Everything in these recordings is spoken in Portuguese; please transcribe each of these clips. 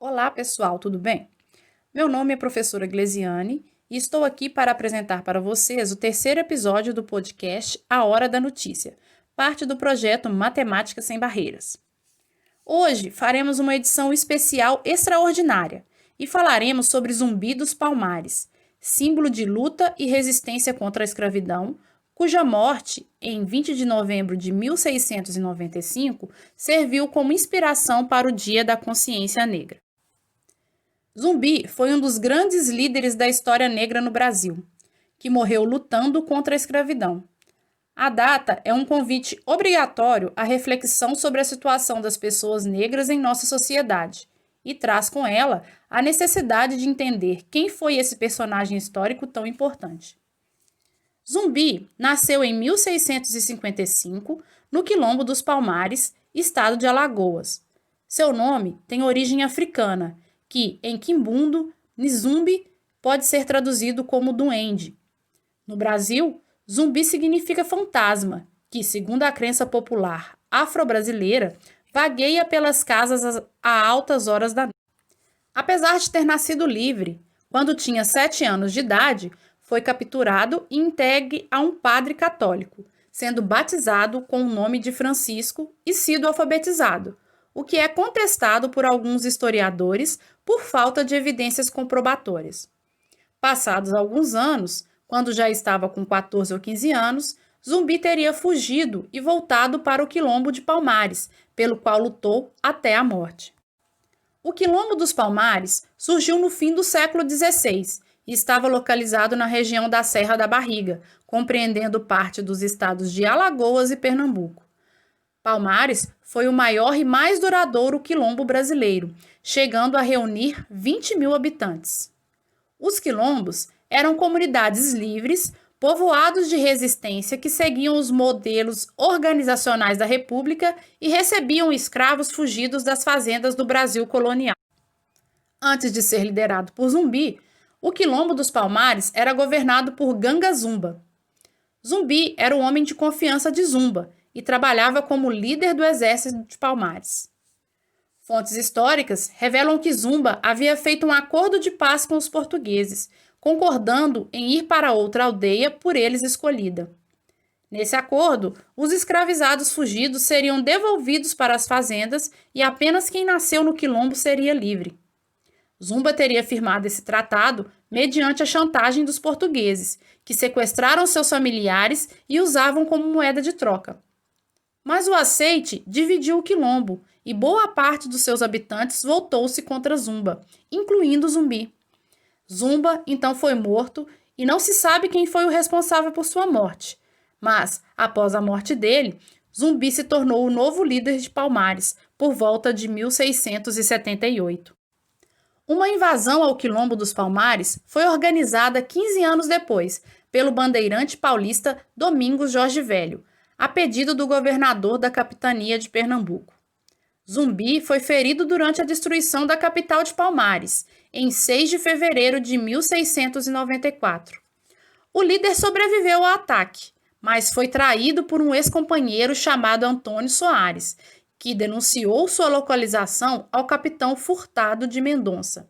Olá, pessoal, tudo bem? Meu nome é professora Glesiane e estou aqui para apresentar para vocês o terceiro episódio do podcast A Hora da Notícia, parte do projeto Matemática Sem Barreiras. Hoje faremos uma edição especial extraordinária e falaremos sobre Zumbi dos Palmares, símbolo de luta e resistência contra a escravidão, cuja morte, em 20 de novembro de 1695, serviu como inspiração para o Dia da Consciência Negra. Zumbi foi um dos grandes líderes da história negra no Brasil, que morreu lutando contra a escravidão. A data é um convite obrigatório à reflexão sobre a situação das pessoas negras em nossa sociedade e traz com ela a necessidade de entender quem foi esse personagem histórico tão importante. Zumbi nasceu em 1655 no Quilombo dos Palmares, estado de Alagoas. Seu nome tem origem africana, que, em quimbundo, Nzumbi pode ser traduzido como duende. No Brasil, zumbi significa fantasma, que, segundo a crença popular afro-brasileira, vagueia pelas casas a altas horas da noite. Apesar de ter nascido livre, quando tinha 7 anos de idade, foi capturado e entregue a um padre católico, sendo batizado com o nome de Francisco e sido alfabetizado, o que é contestado por alguns historiadores por falta de evidências comprobatórias. Passados alguns anos, quando já estava com 14 ou 15 anos, Zumbi teria fugido e voltado para o Quilombo de Palmares, pelo qual lutou até a morte. O Quilombo dos Palmares surgiu no fim do século XVI e estava localizado na região da Serra da Barriga, compreendendo parte dos estados de Alagoas e Pernambuco. Palmares foi o maior e mais duradouro quilombo brasileiro, chegando a reunir 20 mil habitantes. Os quilombos eram comunidades livres, povoados de resistência que seguiam os modelos organizacionais da República e recebiam escravos fugidos das fazendas do Brasil colonial. Antes de ser liderado por Zumbi, o Quilombo dos Palmares era governado por Ganga Zumba. Zumbi era o homem de confiança de Zumba e trabalhava como líder do exército de Palmares. Fontes históricas revelam que Zumba havia feito um acordo de paz com os portugueses, concordando em ir para outra aldeia por eles escolhida. Nesse acordo, os escravizados fugidos seriam devolvidos para as fazendas e apenas quem nasceu no quilombo seria livre. Zumba teria firmado esse tratado mediante a chantagem dos portugueses, que sequestraram seus familiares e usavam como moeda de troca. Mas o aceite dividiu o quilombo e boa parte dos seus habitantes voltou-se contra Zumba, incluindo Zumbi. Zumba então foi morto e não se sabe quem foi o responsável por sua morte. Mas, após a morte dele, Zumbi se tornou o novo líder de Palmares, por volta de 1678. Uma invasão ao Quilombo dos Palmares foi organizada 15 anos depois, pelo bandeirante paulista Domingos Jorge Velho, a pedido do governador da capitania de Pernambuco. Zumbi foi ferido durante a destruição da capital de Palmares, em 6 de fevereiro de 1694. O líder sobreviveu ao ataque, mas foi traído por um ex-companheiro chamado Antônio Soares, que denunciou sua localização ao capitão Furtado de Mendonça.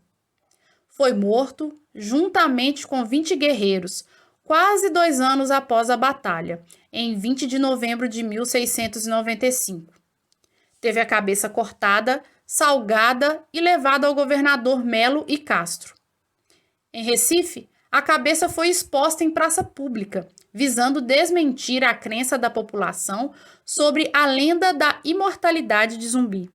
Foi morto, juntamente com 20 guerreiros, quase 2 anos após a batalha, em 20 de novembro de 1695. Teve a cabeça cortada, salgada e levada ao governador Melo e Castro. Em Recife, a cabeça foi exposta em praça pública, visando desmentir a crença da população sobre a lenda da imortalidade de Zumbi.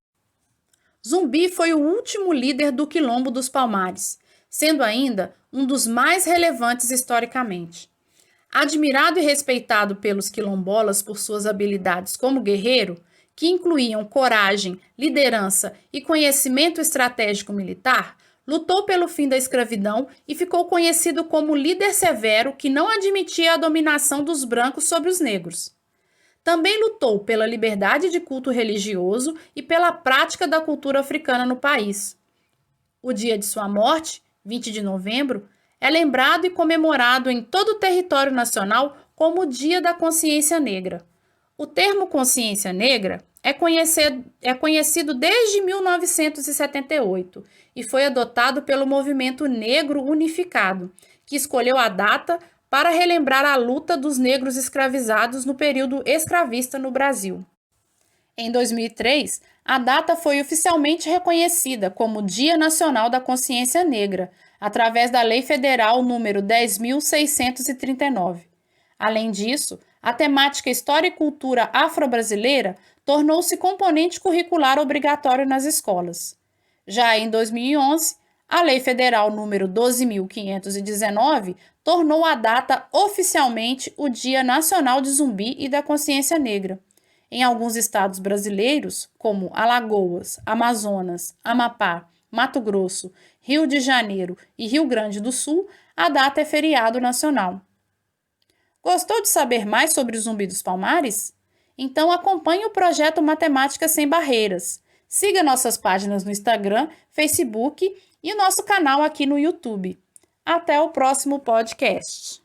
Zumbi foi o último líder do Quilombo dos Palmares, sendo ainda um dos mais relevantes historicamente. Admirado e respeitado pelos quilombolas por suas habilidades como guerreiro, que incluíam coragem, liderança e conhecimento estratégico militar, lutou pelo fim da escravidão e ficou conhecido como líder severo que não admitia a dominação dos brancos sobre os negros. Também lutou pela liberdade de culto religioso e pela prática da cultura africana no país. O dia de sua morte, 20 de novembro, é lembrado e comemorado em todo o território nacional como o Dia da Consciência Negra. O termo consciência negra é conhecido desde 1978 e foi adotado pelo Movimento Negro Unificado, que escolheu a data para relembrar a luta dos negros escravizados no período escravista no Brasil. Em 2003, a data foi oficialmente reconhecida como Dia Nacional da Consciência Negra, através da Lei Federal número 10.639. Além disso, a temática História e Cultura Afro-Brasileira tornou-se componente curricular obrigatório nas escolas. Já em 2011, a Lei Federal número 12.519 tornou a data oficialmente o Dia Nacional de Zumbi e da Consciência Negra. Em alguns estados brasileiros, como Alagoas, Amazonas, Amapá, Mato Grosso, Rio de Janeiro e Rio Grande do Sul, a data é feriado nacional. Gostou de saber mais sobre o Zumbi dos Palmares? Então acompanhe o projeto Matemática Sem Barreiras. Siga nossas páginas no Instagram, Facebook e o nosso canal aqui no YouTube. Até o próximo podcast.